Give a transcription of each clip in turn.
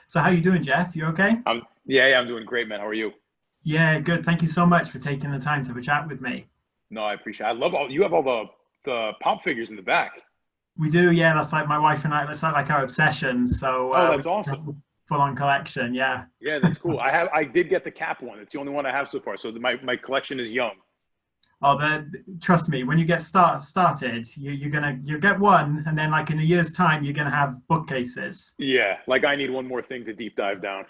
So how you doing, Jeff? You okay? Yeah, I'm doing great, man. How are you? Yeah, good. Thank you so much for taking the time to have a chat with me. No, I appreciate it. I love all you have all the pop figures in the back. We do, yeah. That's like my wife and I. That's like our obsession. So Oh, we that's have awesome. a full-on collection. Yeah. Yeah, that's cool. I did get the cap one. It's the only one I have so far. So my collection is young. Oh, trust me. When you get started, you get one, and then like in a year's time, you're gonna have bookcases. Yeah, like I need one more thing to deep dive down.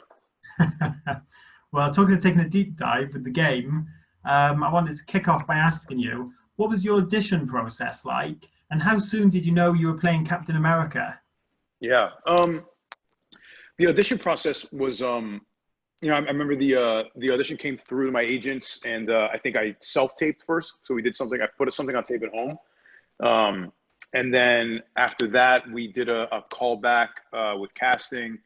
Well, talking of taking a deep dive with the game, I wanted to kick off by asking you, what was your audition process like, and how soon did you know you were playing Captain America? Yeah. The audition process was I remember the audition came through to my agents, and I think I self-taped first. So we did something. I put something on tape at home. And then after that, we did a callback with casting.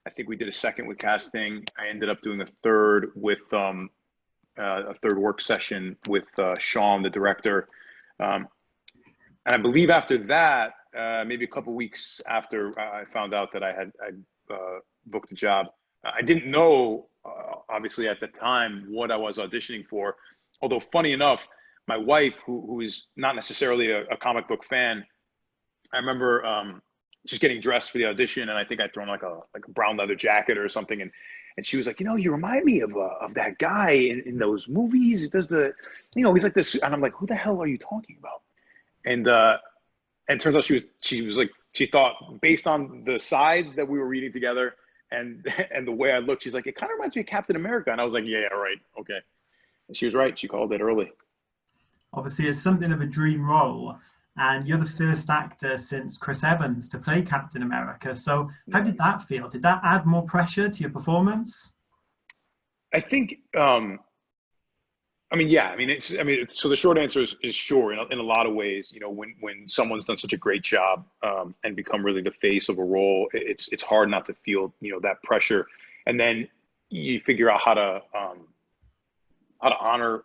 I think we did a second with casting. I ended up doing a third with a third work session with Sean, the director. Um, and I believe after that, maybe a couple weeks after I found out that I booked a job, I didn't know, obviously at the time, what I was auditioning for. Although funny enough, my wife, who is not necessarily a comic book fan, I remember just getting dressed for the audition, and I think I'd thrown like a brown leather jacket or something, and she was like, you remind me of that guy in those movies. He does he's like this, and I'm like, who the hell are you talking about? And and it turns out she was like, she thought based on the sides that we were reading together and and the way I looked, she's like, it kind of reminds me of Captain America, and I was like, yeah, right, okay. And she was right. She called it early. Obviously, it's something of a dream role, and you're the first actor since Chris Evans to play Captain America. So, how Yeah. did that feel? Did that add more pressure to your performance? I think I mean, yeah. So the short answer is sure. In a lot of ways, when someone's done such a great job and become really the face of a role, it's hard not to feel that pressure, and then you figure out how to honor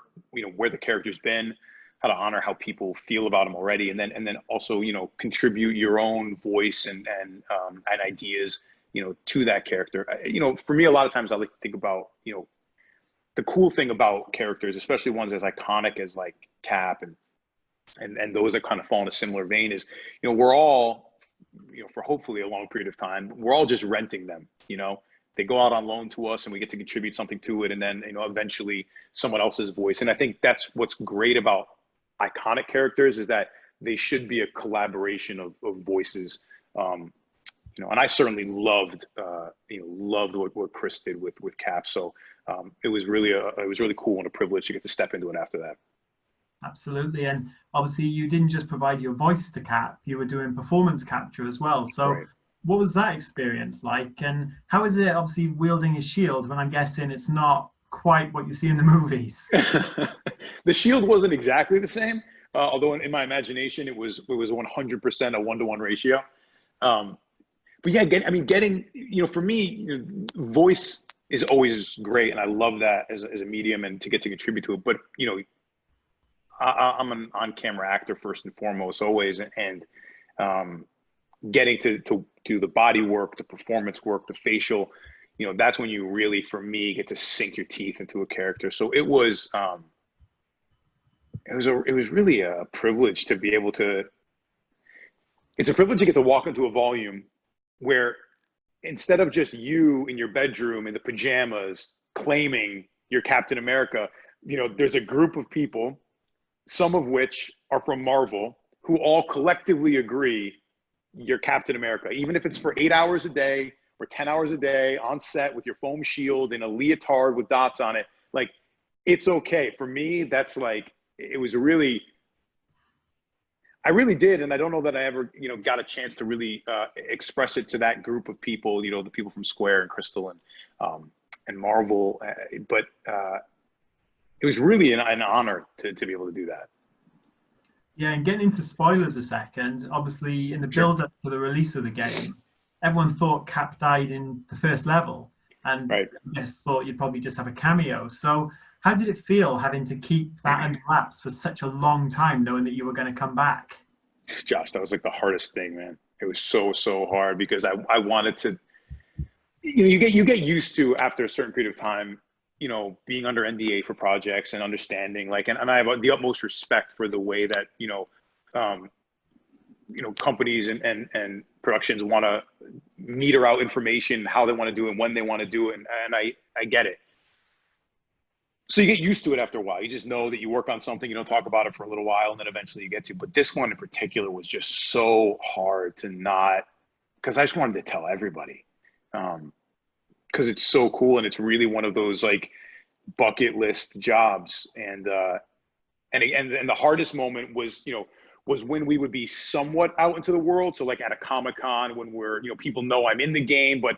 where the character's been, how to honor how people feel about him already, and then also contribute your own voice and ideas to that character. For me, a lot of times I like to think about the cool thing about characters, especially ones as iconic as like Cap and those that kind of fall in a similar vein, is we're all for hopefully a long period of time, we're all just renting them. They go out on loan to us, and we get to contribute something to it, and then eventually someone else's voice. And I think that's what's great about iconic characters, is that they should be a collaboration of voices. And I certainly loved what Chris did with Cap. So it was really cool and a privilege to get to step into it after that. Absolutely. And obviously, you didn't just provide your voice to Cap, you were doing performance capture as well. So, Right. what was that experience like? And how is it obviously wielding a shield when I'm guessing it's not quite what you see in the movies? The shield wasn't exactly the same, although in my imagination it was 100% a 1-to-1 ratio. Um, but yeah, getting for me, voice is always great, and I love that as a medium and to get to contribute to it. But I'm an on-camera actor first and foremost, always, and getting to do the body work, the performance work, the facial, that's when you really, for me, get to sink your teeth into a character. So it was really a privilege to be able to. It's a privilege to get to walk into a volume where instead of just you in your bedroom in the pajamas claiming you're Captain America, there's a group of people, some of which are from Marvel, who all collectively agree you're Captain America, even if it's for 8 hours a day or 10 hours a day on set with your foam shield and a leotard with dots on it. Like, it's okay. For me, that's like, it was really, I really did. And I don't know that I ever, got a chance to really express it to that group of people, the people from Square and Crystal and Marvel. But it was really an honor to be able to do that. Yeah, and getting into spoilers a second, obviously in the Sure. build up to the release of the game, everyone thought Cap died in the first level, and Right. I guess thought you'd probably just have a cameo. So, how did it feel having to keep that under wraps for such a long time, knowing that you were going to come back? Josh, that was like the hardest thing, man. It was so hard because I wanted to, you get used to, after a certain period of time, being under NDA for projects and understanding, like, and I have the utmost respect for the way that, um, companies and productions want to meter out information, how they want to do it, when they want to do it. And I get it. So you get used to it after a while. You just know that you work on something, you don't talk about it for a little while, and then eventually you get to. But this one in particular was just so hard to not, because I just wanted to tell everybody. Because it's so cool, and it's really one of those like bucket list jobs. And the hardest moment was, was when we would be somewhat out into the world. So like at a Comic-Con, when we're, people know I'm in the game, but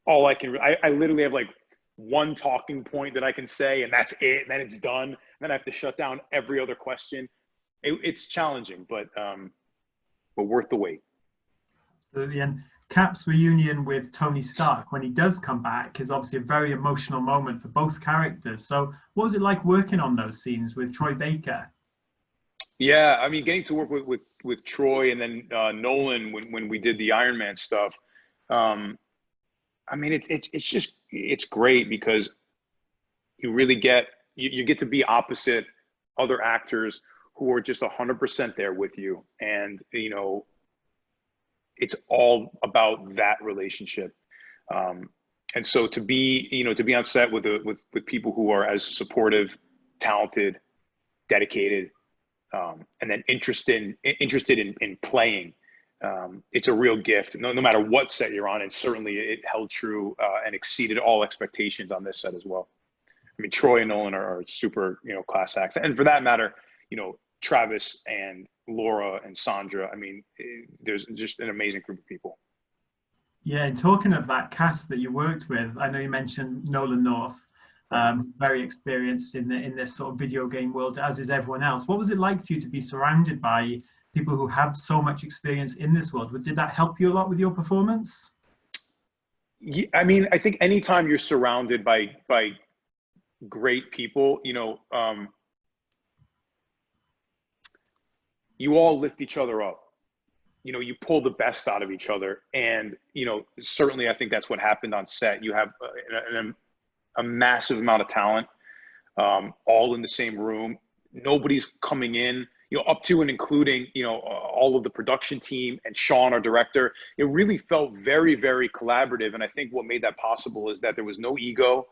all I literally have like one talking point that I can say, and that's it. And then it's done. And then I have to shut down every other question. It's challenging, but worth the wait. Absolutely. And Cap's reunion with Tony Stark, when he does come back, is obviously a very emotional moment for both characters. So what was it like working on those scenes with Troy Baker? Yeah, I mean, getting to work with Troy, and then Nolan when we did the Iron Man stuff. I mean, it's great, because you really get to be opposite other actors who are just 100% there with you, and it's all about that relationship. And so to be on set with people who are as supportive, talented, dedicated, and then interested in playing, it's a real gift, no matter what set you're on. And certainly it held true and exceeded all expectations on this set as well. I mean, Troy and Nolan are super, class acts. And for that matter, Travis and Laura and Sandra, I mean, there's just an amazing group of people. Yeah, and talking of that cast that you worked with, I know you mentioned Nolan North, very experienced in this sort of video game world, as is everyone else. What was it like for you to be surrounded by people who have so much experience in this world? Did that help you a lot with your performance? Yeah, I mean, I think anytime you're surrounded by great people, you all lift each other up. You pull the best out of each other. And, certainly I think that's what happened on set. You have a massive amount of talent, all in the same room. Nobody's coming in, up to and including, all of the production team and Sean, our director. It really felt very, very collaborative. And I think what made that possible is that there was no ego.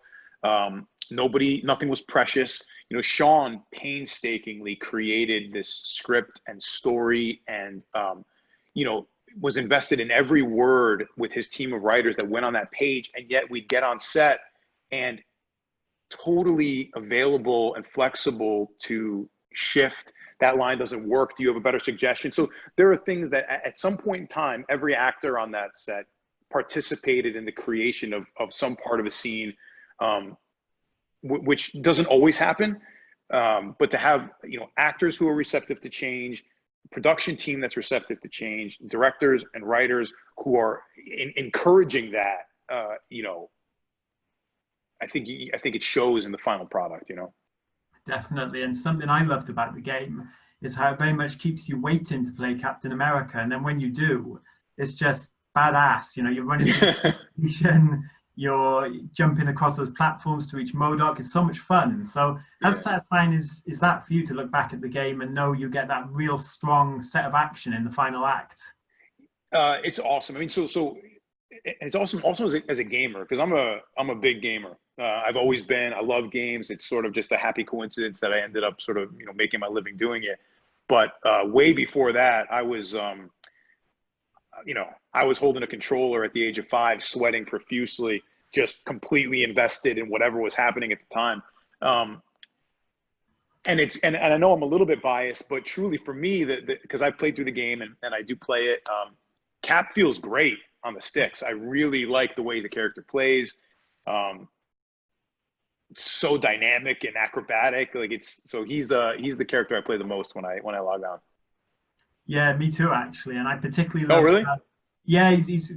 Nothing was precious. Sean painstakingly created this script and story, and, was invested in every word with his team of writers that went on that page. And yet we'd get on set and totally available and flexible to shift. That line doesn't work. Do you have a better suggestion? So there are things that at some point in time, every actor on that set participated in the creation of some part of a scene, which doesn't always happen. But to have, actors who are receptive to change, production team that's receptive to change, directors and writers who are encouraging that, I think it shows in the final product, Definitely. And something I loved about the game is how it very much keeps you waiting to play Captain America. And then when you do, it's just badass. You're running through the station, you're jumping across those platforms to reach MODOK. It's so much fun. So how satisfying is that for you to look back at the game and know you get that real strong set of action in the final act? It's awesome. I mean, so it's awesome also as a gamer, because I'm a big gamer. I've always been. I love games. It's sort of just a happy coincidence that I ended up sort of making my living doing it. But way before that, I was I was holding a controller at the age of 5, sweating profusely, just completely invested in whatever was happening at the time. And I know I'm a little bit biased, but truly for me, because I've played through the game and I do play it, Cap feels great on the sticks. I really like the way the character plays. So dynamic and acrobatic. He's the character I play the most when I log on. Yeah, me too, actually. And I particularly love. Oh, really? Yeah, he's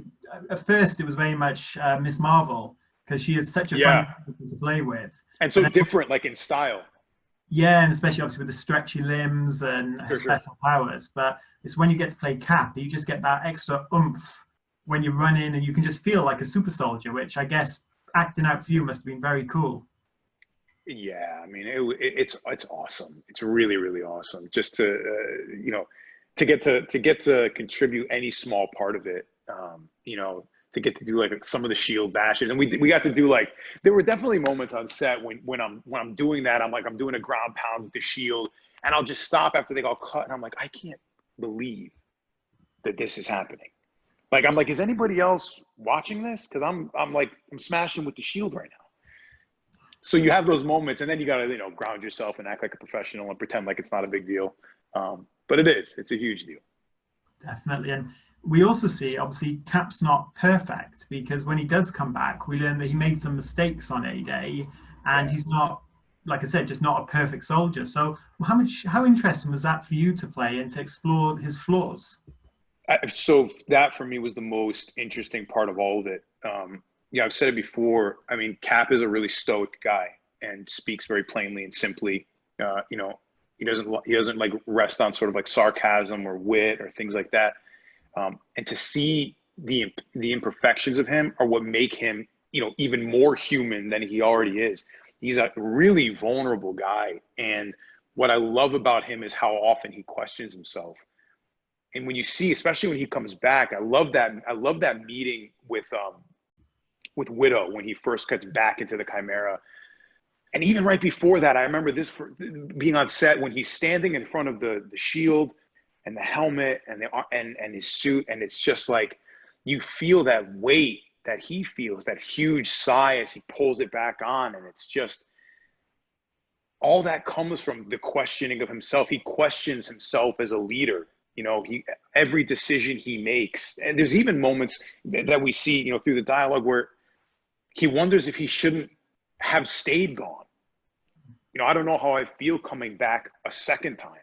at first it was very much Miss Marvel, because she is such a fun character to play with, and so different, like in style. Yeah, and especially obviously with the stretchy limbs and her special powers. But it's when you get to play Cap, you just get that extra oomph when you run in and you can just feel like a super soldier, which I guess acting out for you must have been very cool. Yeah, I mean, it's awesome. It's really, really awesome just to to get to contribute any small part of it. To get to do like some of the shield bashes, and we got to do like, there were definitely moments on set when I'm doing that, I'm doing a ground pound with the shield, and I'll just stop after they got cut, and I'm like, I can't believe that this is happening. Like, I'm like, is anybody else watching this? Because I'm smashing with the shield right now. So you have those moments, and then you got to, ground yourself and act like a professional and pretend like it's not a big deal. But it's a huge deal. Definitely. And we also see, obviously, Cap's not perfect, because when he does come back, we learn that he made some mistakes on A-Day, and he's not, like I said, just not a perfect soldier. So how interesting was that for you to play and to explore his flaws? So that for me was the most interesting part of all of it. I've said it before. I mean, Cap is a really stoic guy and speaks very plainly and simply. He doesn't like rest on sort of like sarcasm or wit or things like that. And to see the imperfections of him are what make him, even more human than he already is. He's a really vulnerable guy, and what I love about him is how often he questions himself. And when you see, especially when he comes back, I love that meeting with Widow when he first gets back into the Chimera. And even right before that, I remember this being on set when he's standing in front of the shield and the helmet and his suit, and it's just like, you feel that weight that he feels, that huge sigh as he pulls it back on, and it's just, all that comes from the questioning of himself. He questions himself as a leader. Every decision he makes, and there's even moments that we see, through the dialogue where he wonders if he shouldn't have stayed gone. I don't know how I feel coming back a second time.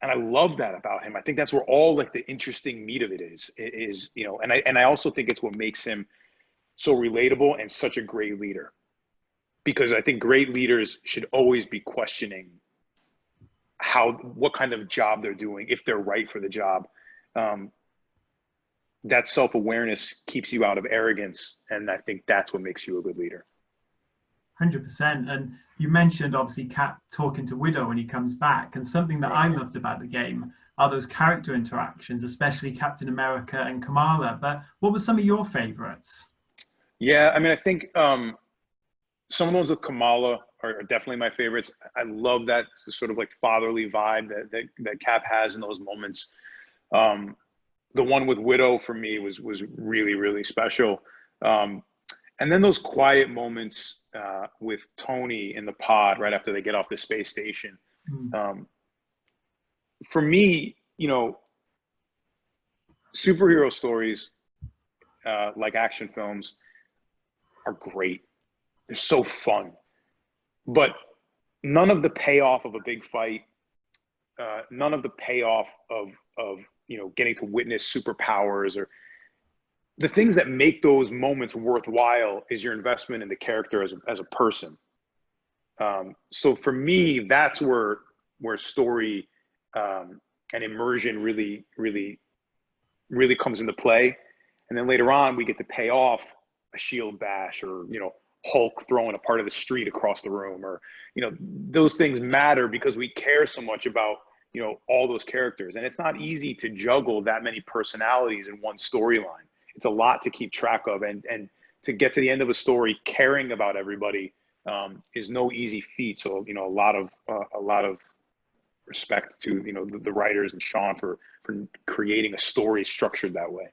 And I love that about him. I think that's where all like the interesting meat of it is, and I also think it's what makes him so relatable and such a great leader, because I think great leaders should always be questioning what kind of job they're doing, if they're right for the job. That self-awareness keeps you out of arrogance, and I think that's what makes you a good leader. 100%. And you mentioned obviously Cap talking to Widow when he comes back, and something that I loved about the game are those character interactions, especially Captain America and Kamala. But what were some of your favorites? Yeah, I mean, I think some of those with Kamala are definitely my favorites. I love that sort of like fatherly vibe that Cap has in those moments. The one with Widow for me was really, really special. And then those quiet moments with Tony in the pod right after they get off the space station. For me, superhero stories like action films are great. They're so fun. But none of the payoff of a big fight, none of the payoff of getting to witness superpowers, or the things that make those moments worthwhile is your investment in the character as a person. So for me, that's where story and immersion really, really, really comes into play. And then later on, we get to pay off a shield bash, or Hulk throwing a part of the street across the room, or those things matter because we care so much about all those characters. And it's not easy to juggle that many personalities in one storyline. It's a lot to keep track of, and to get to the end of a story caring about everybody is no easy feat. So a lot of respect to the writers and Sean for creating a story structured that way.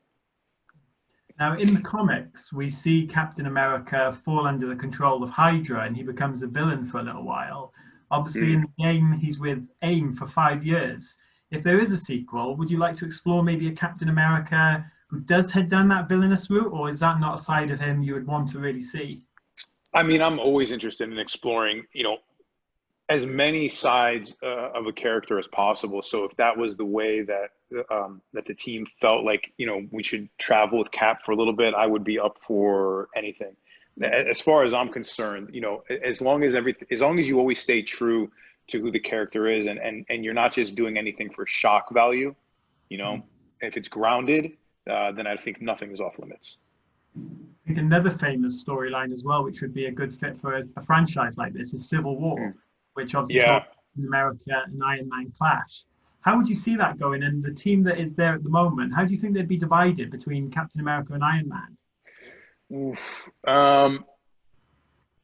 Now, in the comics, we see Captain America fall under the control of Hydra, and he becomes a villain for a little while. Obviously, in the game, he's with AIM for 5 years. If there is a sequel, would you like to explore maybe a Captain America who does head down that villainous route, or is that not a side of him you would want to really see? I mean, I'm always interested in exploring, as many sides of a character as possible. So if that was the way that the team felt like, we should travel with Cap for a little bit, I would be up for anything. As far as I'm concerned, as long as you always stay true to who the character is, and you're not just doing anything for shock value, if it's grounded, then I think nothing is off limits. I think another famous storyline as well, which would be a good fit for a franchise like this, is Civil War, which obviously saw Yeah. America and Iron Man clash. How would you see that going? And the team that is there at the moment, how do you think they'd be divided between Captain America and Iron Man? Oof.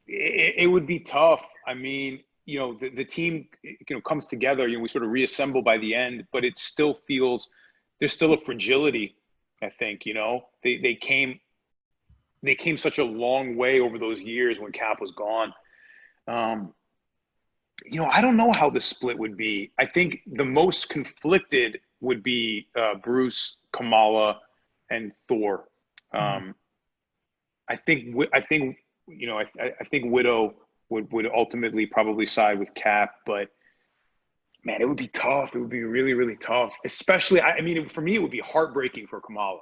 It would be tough. I mean, the team, comes together, we sort of reassemble by the end, but it still feels there's still a fragility, I think, they came such a long way over those years when Cap was gone. I don't know how the split would be. I think the most conflicted would be Bruce, Kamala, and Thor. I think Widow would ultimately probably side with Cap, but man, it would be tough. It would be really, really tough. Especially, I mean, for me, it would be heartbreaking for Kamala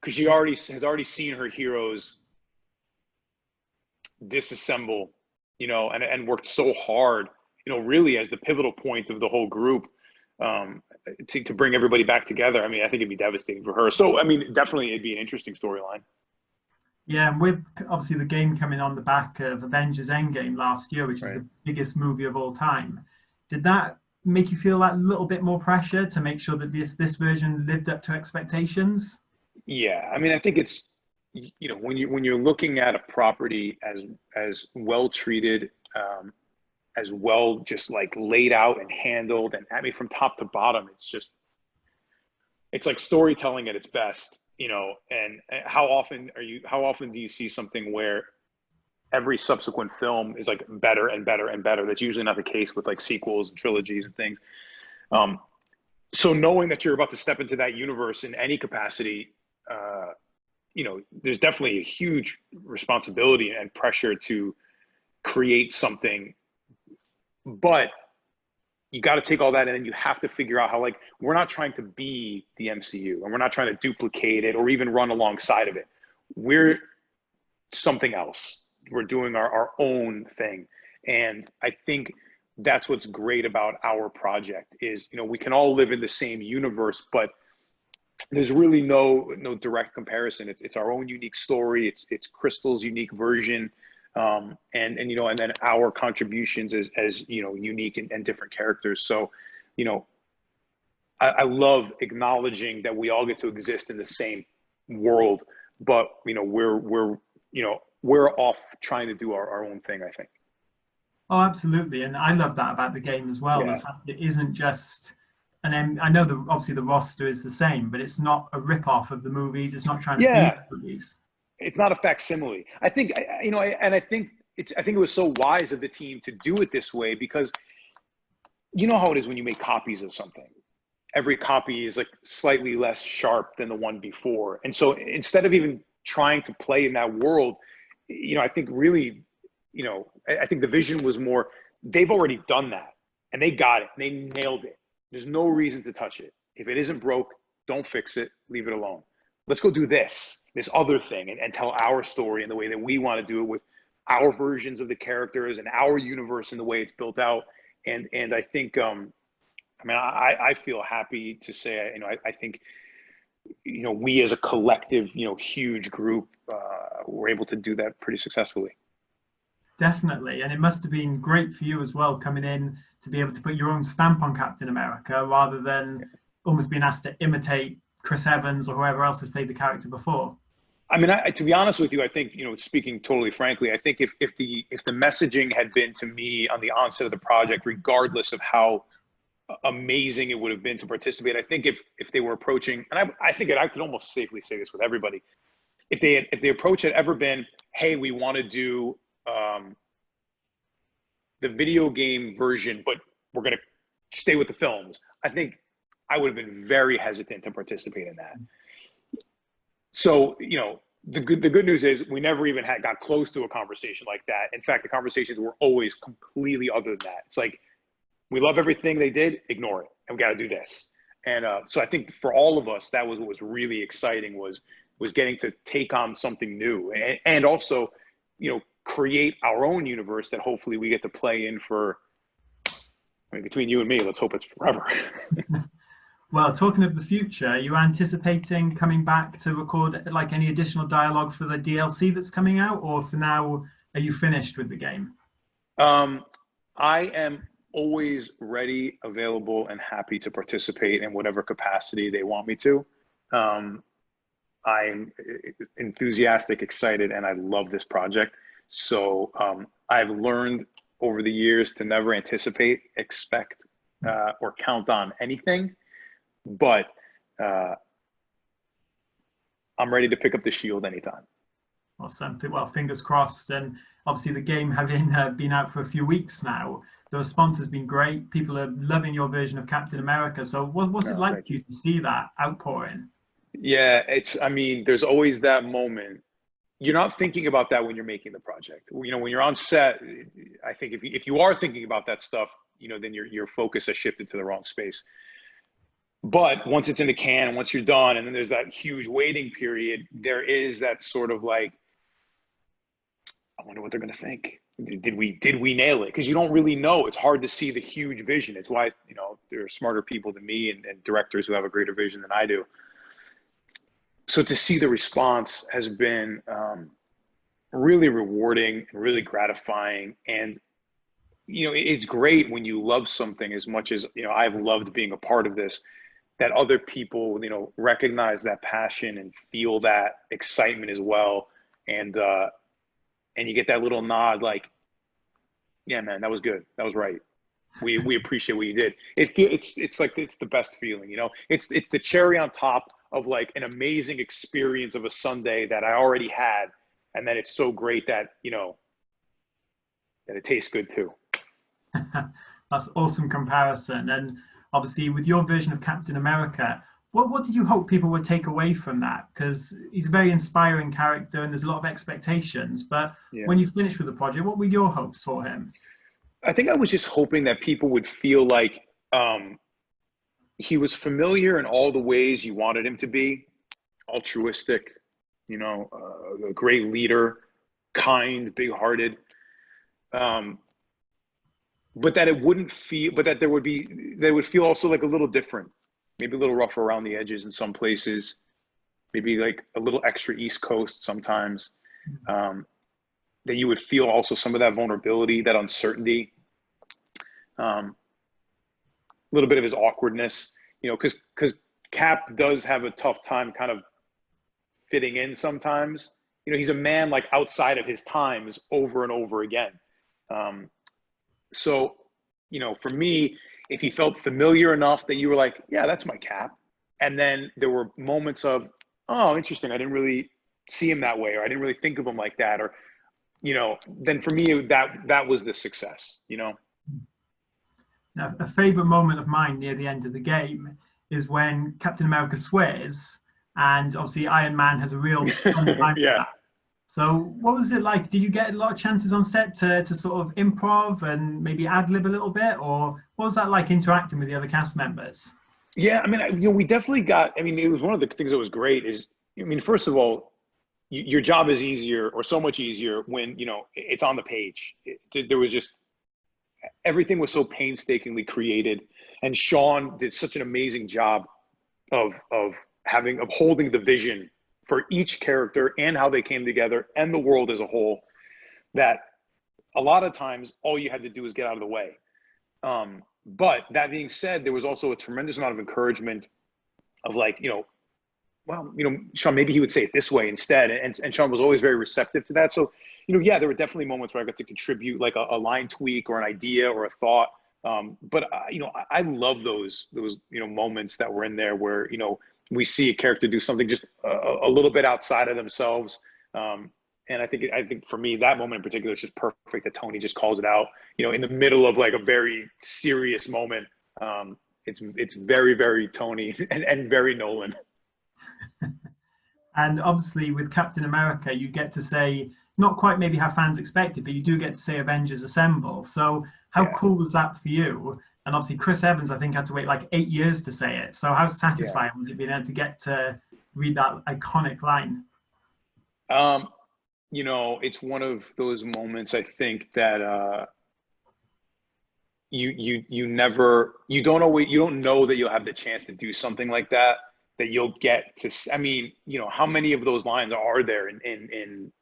because she has already seen her heroes disassemble, and worked so hard, really as the pivotal point of the whole group, to bring everybody back together. I mean, I think it'd be devastating for her. So, I mean, definitely it'd be an interesting storyline. Yeah, and with obviously the game coming on the back of Avengers Endgame last year, which is the biggest movie of all time, did that make you feel that little bit more pressure to make sure that this version lived up to expectations? Yeah, I mean, I think it's, when you're looking at a property as well treated, as well just like laid out and handled, and I mean from top to bottom, it's like storytelling at its best. And how often do you see something where every subsequent film is like better and better and better? That's usually not the case with like sequels and trilogies and things. So knowing that you're about to step into that universe in any capacity, there's definitely a huge responsibility and pressure to create something, but you got to take all that and then you have to figure out how, like, we're not trying to be the MCU and we're not trying to duplicate it or even run alongside of it. We're something else. We're doing our own thing. And I think that's what's great about our project is, we can all live in the same universe, but there's really no direct comparison. It's our own unique story. It's Crystal's unique version. And then our contributions as unique and different characters. So, I love acknowledging that we all get to exist in the same world, but we're off trying to do our own thing, I think. Oh, absolutely, and I love that about the game as well. Yeah. The fact that it isn't just I know obviously the roster is the same, but it's not a rip-off of the movies. It's not trying to be the movies. It's not a facsimile. I think, and I think it was so wise of the team to do it this way because you know how it is when you make copies of something. Every copy is like slightly less sharp than the one before. And so instead of even trying to play in that world, I think really, I think the vision was more, they've already done that and they got it. They nailed it. There's no reason to touch it. If it isn't broke, don't fix it, leave it alone. Let's go do this other thing and tell our story in the way that we want to do it with our versions of the characters and our universe and the way it's built out. And I think, I feel happy to say, I think, we as a collective, huge group, were able to do that pretty successfully. Definitely. And it must have been great for you as well, coming in to be able to put your own stamp on Captain America rather than almost being asked to imitate Chris Evans or whoever else has played the character before. I mean, to be honest with you, I think, speaking totally frankly, I think if the messaging had been to me on the onset of the project, regardless of how amazing it would have been to participate, I think if they were approaching, and I think I could almost safely say this with everybody, if the approach had ever been, hey, we want to do the video game version, but we're going to stay with the films, I think I would have been very hesitant to participate in that. So, the good news is we never even got close to a conversation like that. In fact, the conversations were always completely other than that. It's like, we love everything they did, ignore it, and we got to do this. And so I think for all of us, that was what was really exciting was getting to take on something new and also, create our own universe that hopefully we get to play in for, between you and me, let's hope it's forever. Well, talking of the future, are you anticipating coming back to record like any additional dialogue for the DLC that's coming out, or for now, are you finished with the game? Um, I am always ready, available, and happy to participate in whatever capacity they want me to. Um, I'm enthusiastic, excited, and I love this project. So I've learned over the years to never anticipate, expect, or count on anything. But uh, I'm ready to pick up the shield anytime. Awesome. Well, fingers crossed. And obviously, the game having been out for a few weeks now, the response has been great. People are loving your version of Captain America. So, what's it No, like thank for you. you to see that outpouring? Yeah, I mean, there's always that moment. You're not thinking about that when you're making the project. When you're on set, I think if you are thinking about that stuff, then your focus has shifted to the wrong space. But once it's in the can, once you're done, and then there's that huge waiting period, there is that sort of like, I wonder what they're going to think. Did we nail it? Because you don't really know. It's hard to see the huge vision. It's why there are smarter people than me and directors who have a greater vision than I do. So to see the response has been really rewarding and really gratifying. And it's great when you love something as much as I've loved being a part of this, that other people recognize that passion and feel that excitement as well. And you get that little nod like, yeah, man, that was good, that was right, we appreciate what you did. It's like it's the best feeling. It's the cherry on top of like an amazing experience of a Sunday that I already had, and then it's so great that that it tastes good too. That's awesome comparison. And obviously, with your version of Captain America, what did you hope people would take away from that? Because he's a very inspiring character, and there's a lot of expectations. But Yeah, when you finished with the project, what were your hopes for him? I think I was just hoping that people would feel like he was familiar in all the ways you wanted him to be: altruistic, a great leader, kind, big-hearted, um, but that it wouldn't feel, but that they would feel also like a little different, maybe a little rough around the edges in some places, maybe like a little extra East Coast sometimes. That you would feel also some of that vulnerability, that uncertainty, a little bit of his awkwardness, because Cap does have a tough time kind of fitting in sometimes. He's a man like outside of his times over and over again. So, for me, if he felt familiar enough that you were like, yeah, that's my Cap. And then there were moments of, oh, interesting, I didn't really see him that way, or I didn't really think of him like that, or, then for me, that was the success. Now, a favorite moment of mine near the end of the game is when Captain America swears, and obviously Iron Man has a real fun time with Yeah. that. So, what was it like? Did you get a lot of chances on set to sort of improv and maybe ad lib a little bit, or what was that like interacting with the other cast members? Yeah, I mean, we definitely got. I mean, it was one of the things that was great. Is, I mean, first of all, your job is easier, or so much easier, when it's on the page. There was just, everything was so painstakingly created, and Sean did such an amazing job of holding the vision for each character and how they came together and the world as a whole. That a lot of times all you had to do was get out of the way. But that being said, there was also a tremendous amount of encouragement of like, well, Sean, maybe he would say it this way instead. And Sean was always very receptive to that. So, yeah, there were definitely moments where I got to contribute like a line tweak or an idea or a thought. But I love those moments that were in there where, we see a character do something just a little bit outside of themselves. And I think for me, that moment in particular is just perfect, that Tony just calls it out, in the middle of like a very serious moment. It's very, very Tony and very Nolan. And obviously, with Captain America, you get to say not quite maybe how fans expected, but you do get to say Avengers Assemble. So, how Yeah. cool was that for you? And obviously, Chris Evans, I think, had to wait like 8 years to say it. So, how Yeah. satisfying was it being able to get to read that iconic line? Um, it's one of those moments, I think, that you don't know that you'll have the chance to do something like that, that you'll get to. I mean, you know, how many of those lines are there in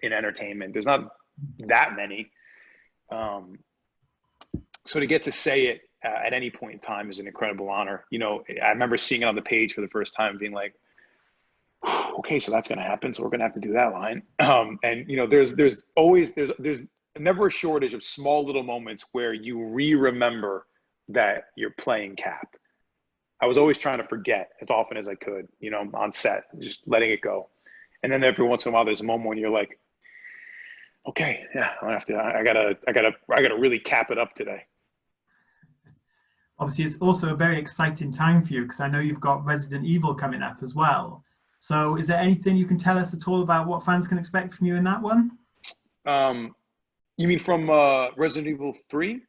entertainment? There's not that many. So to get to say it at any point in time is an incredible honor. You know, I remember seeing it on the page for the first time, being like, okay, so that's going to happen. So we're going to have to do that line. And you know, there's never a shortage of small little moments where you remember that you're playing Cap. I was always trying to forget as often as I could, you know, on set, just letting it go. And then every once in a while, there's a moment when you're like, okay, yeah, I gotta really cap it up today. Obviously, it's also a very exciting time for you because I know you've got Resident Evil coming up as well. So is there anything you can tell us at all about what fans can expect from you in that one? You mean from Resident Evil 3?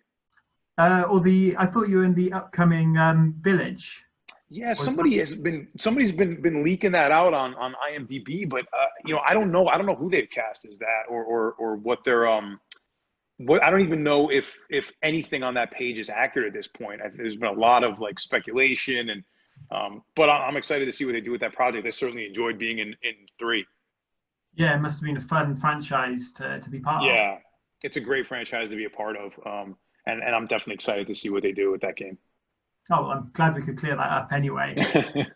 I thought you were in the upcoming Village. Yeah, somebody's been leaking that out on IMDb, but you know, I don't know who they've cast as that or what they're what I don't even know if anything on that page is accurate at this point. There's been a lot of like speculation and but I'm excited to see what they do with that project. I certainly enjoyed being in 3. Yeah, it must have been a fun franchise to be part of. Yeah, it's a great franchise to be a part of, and I'm definitely excited to see what they do with that game. Oh, I'm glad we could clear that up anyway. And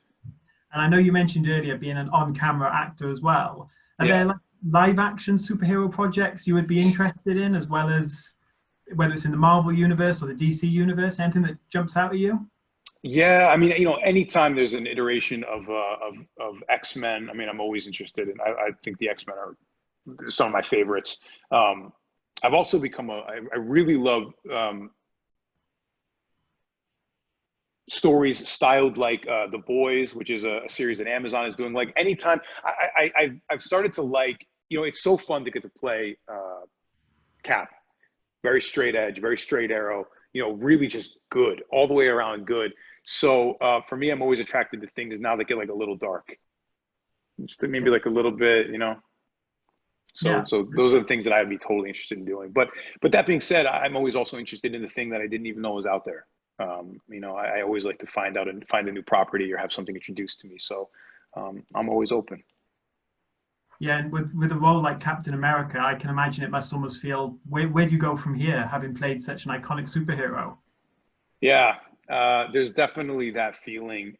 I know you mentioned earlier being an on-camera actor as well. Are there like live-action superhero projects you would be interested in, as well as whether it's in the Marvel universe or the DC universe? Anything that jumps out at you? Yeah, I mean, you know, anytime there's an iteration of X-Men, I mean, I'm always interested in. I think the X-Men are some of my favorites. I've also become I really love stories styled like The Boys, which is a series that Amazon is doing. Like anytime I've started to like, you know, it's so fun to get to play Cap, very straight edge, very straight arrow, you know, really just good, all the way around good. So for me, I'm always attracted to things now that get like a little dark, just maybe like a little bit, you know. So those are the things that I'd be totally interested in doing. But that being said, I'm always also interested in the thing that I didn't even know was out there. You know, I always like to find out and find a new property or have something introduced to me. So I'm always open. Yeah, and with a role like Captain America, I can imagine it must almost feel, where do you go from here, having played such an iconic superhero? Yeah, there's definitely that feeling,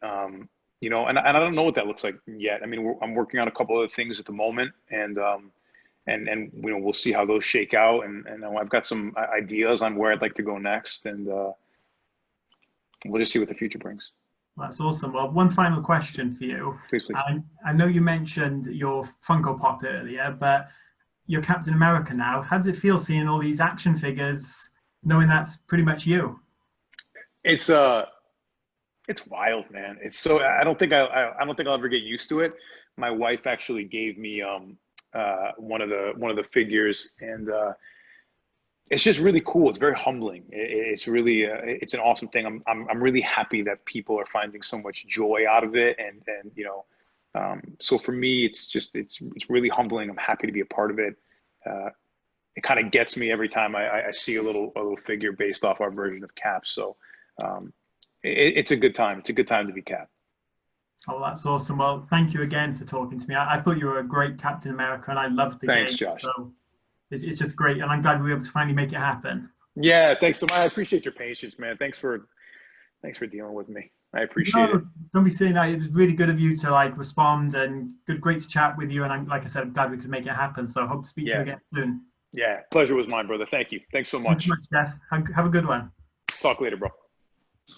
you know, and I don't know what that looks like yet. I mean, I'm working on a couple of things at the moment, and you know, we'll see how those shake out, and I've got some ideas on where I'd like to go next, and we'll just see what the future brings. That's awesome. Well, one final question for you. Please. I know you mentioned your Funko Pop earlier, but you're Captain America now. How does it feel seeing all these action figures, knowing that's pretty much you? It's wild, man. It's so, I don't think I'll ever get used to it. My wife actually gave me one of the figures, and it's just really cool. It's very humbling. It's really it's an awesome thing. I'm really happy that people are finding so much joy out of it, and you know, so for me, it's really humbling. I'm happy to be a part of it. It kind of gets me every time I see a little figure based off our version of Cap. So it's a good time. It's a good time to be Cap. Oh, that's awesome. Well, thank you again for talking to me. I thought you were a great Captain America, and I loved the game. Thanks, Josh. So it's just great, and I'm glad we were able to finally make it happen. Yeah, thanks so much. I appreciate your patience, man. Thanks for dealing with me. I appreciate it. Don't be saying that. It was really good of you to like respond, and great to chat with you. And like I said, I'm glad we could make it happen. So I hope to speak to you again soon. Yeah, pleasure was mine, brother. Thank you. Thanks so much. Thanks so much, Jeff. Have a good one. Talk later, bro.